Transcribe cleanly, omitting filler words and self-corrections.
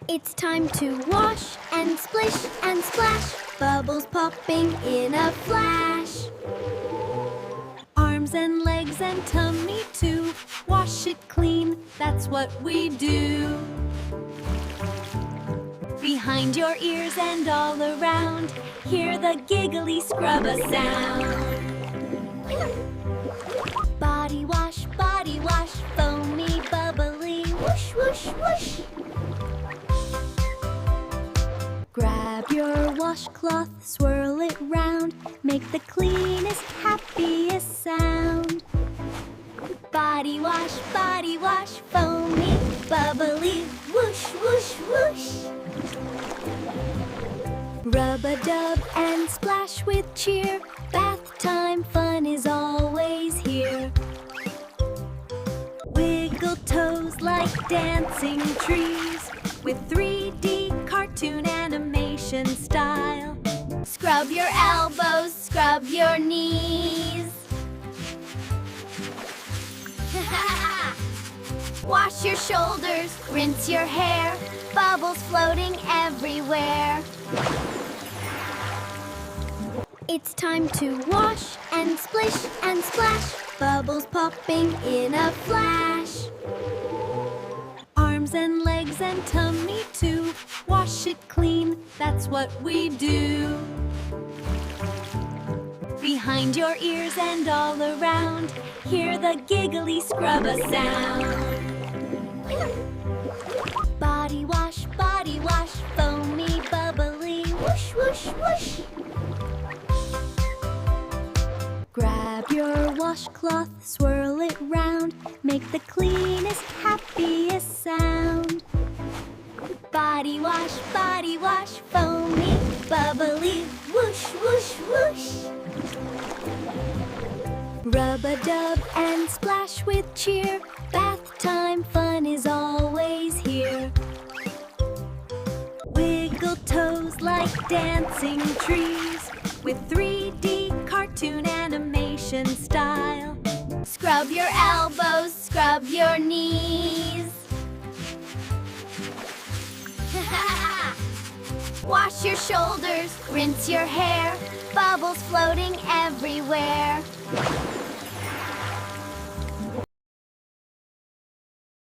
It's time to wash and splish and splash, bubbles popping in a flash. Arms and legs and tummy too, wash it clean, that's what we do. Behind your ears and all around, hear the giggly scrubba sound. Body wash, foamy, bubbly, whoosh, whoosh, whoosh. Grab your washcloth, swirl it round, make the cleanest, happiest sound. Body wash, foamy, bubbly, whoosh, whoosh, whoosh. Rub-a-dub and splash with cheer, bath time fun is always here. Wiggle toes like dancing trees, with 3D cartoon animation style. Scrub your elbows, scrub your knees. Wash your shoulders, rinse your hair, bubbles floating everywhere. It's time to wash and splish and splash, bubbles popping in a flash. Arms and legs and tummy too, wash it clean, that's what we do. Behind your ears and all around, hear the giggly scrubba sound. Body wash, foamy, bubbly, whoosh, whoosh, whoosh. Grab your washcloth, swirl it round, make the cleanest, happiest sound. Body wash, foamy, bubbly, whoosh, whoosh, whoosh. Rub-a-dub and splash with cheer, bath time fun is always here. Wiggle toes like dancing trees, with 3D cartoon animation style. Scrub your elbows, scrub your knees. Wash your shoulders, rinse your hair, bubbles floating everywhere.